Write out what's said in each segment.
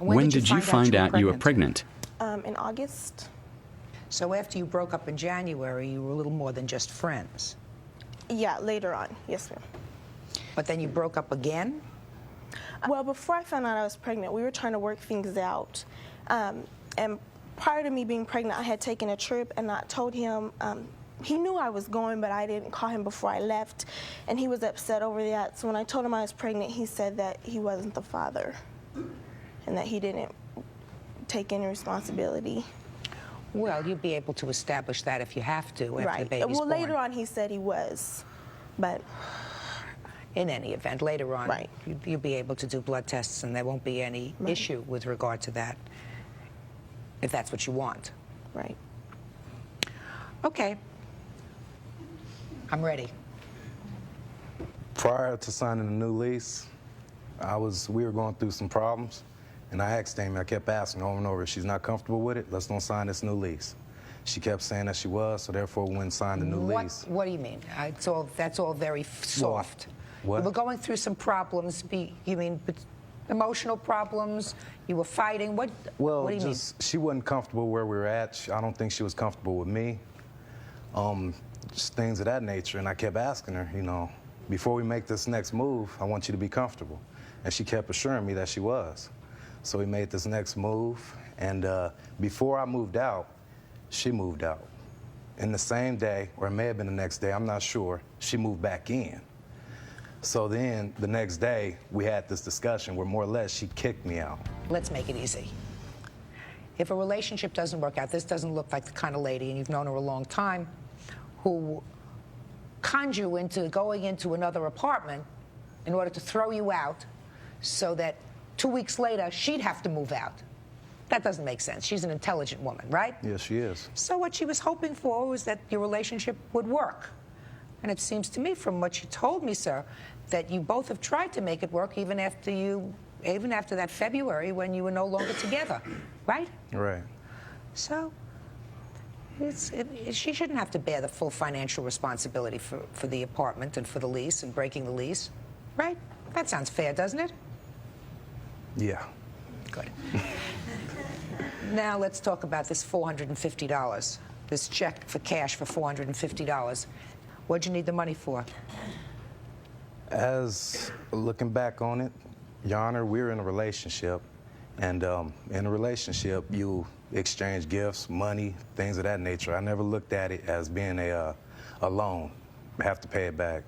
When did you find out you were pregnant? In August. So after you broke up in January, you were a little more than just friends. Yeah, later on. Yes, ma'am. But then you broke up again? Well, before I found out I was pregnant, we were trying to work things out. And prior to me being pregnant, I had taken a trip, and I told him, he knew I was going, but I didn't call him before I left, and he was upset over that. So when I told him I was pregnant, he said that he wasn't the father and that he didn't take any responsibility. Well, you'd be able to establish that if you have to after the baby's born. Well, later on he said he was, but... In any event, later on, right. You'll be able to do blood tests, and there won't be any issue with regard to that, if that's what you want. Right. Okay. I'm ready. Prior to signing the new lease, we were going through some problems, and I asked Amy, I kept asking over and over, if she's not comfortable with it, let's don't sign this new lease. She kept saying that she was, so therefore we went and signed the new lease. What do you mean? That's all very soft. What? You were going through some problems. You mean emotional problems? You were fighting? What do you mean? She wasn't comfortable where we were at. I don't think she was comfortable with me. Just things of that nature. And I kept asking her, you know, before we make this next move, I want you to be comfortable. And she kept assuring me that she was. So we made this next move. And before I moved out, she moved out. In the same day, or it may have been the next day, I'm not sure, she moved back in. So then, the next day, we had this discussion where more or less she kicked me out. Let's make it easy. If a relationship doesn't work out, this doesn't look like the kind of lady, and you've known her a long time, who conned you into going into another apartment in order to throw you out so that 2 weeks later, she'd have to move out. That doesn't make sense. She's an intelligent woman, right? Yes, she is. So what she was hoping for was that your relationship would work. And it seems to me, from what you told me, sir, that you both have tried to make it work even after that February when you were no longer together, right? Right. So she shouldn't have to bear the full financial responsibility for the apartment and for the lease and breaking the lease, right? That sounds fair, doesn't it? Yeah. Good. Now let's talk about this $450, this check for cash for $450. What'd you need the money for? As looking back on it, Your Honor, we were in a relationship, and in a relationship, you exchange gifts, money, things of that nature. I never looked at it as being a loan. I have to pay it back.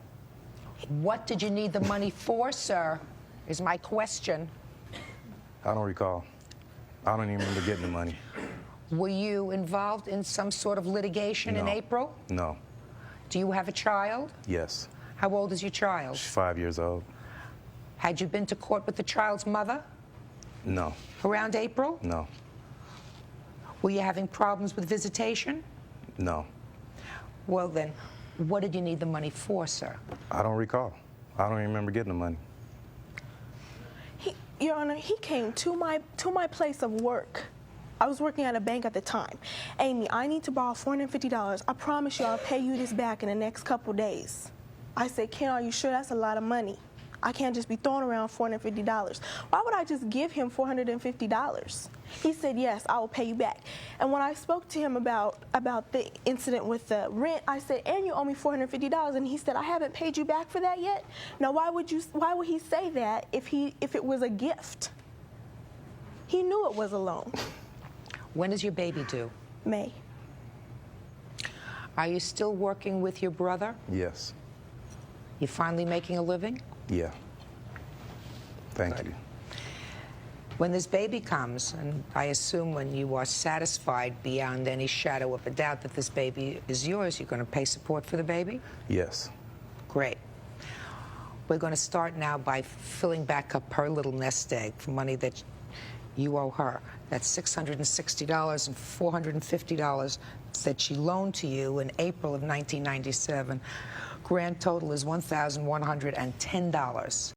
What did you need the money for, sir, is my question. I don't recall. I don't even remember getting the money. Were you involved in some sort of litigation in April? No. Do you have a child? Yes. How old is your child? She's 5 years old. Had you been to court with the child's mother? No. Around April? No. Were you having problems with visitation? No. Well then, what did you need the money for, sir? I don't recall. I don't even remember getting the money. Your Honor, he came to my place of work. I was working at a bank at the time. Amy, I need to borrow $450. I promise you I'll pay you this back in the next couple days. I said, Ken, are you sure that's a lot of money? I can't just be throwing around $450. Why would I just give him $450? He said, yes, I will pay you back. And when I spoke to him about the incident with the rent, I said, and you owe me $450, and he said, I haven't paid you back for that yet? Now, why would he say that if it was a gift? He knew it was a loan. When is your baby due? May. Are you still working with your brother? Yes. You finally making a living? Yeah. Thank you. When this baby comes, and I assume when you are satisfied beyond any shadow of a doubt that this baby is yours, you're going to pay support for the baby? Yes. Great. We're going to start now by filling back up her little nest egg for money that you owe her. That's $660 and $450 that she loaned to you in April of 1997. Grand total is $1,110.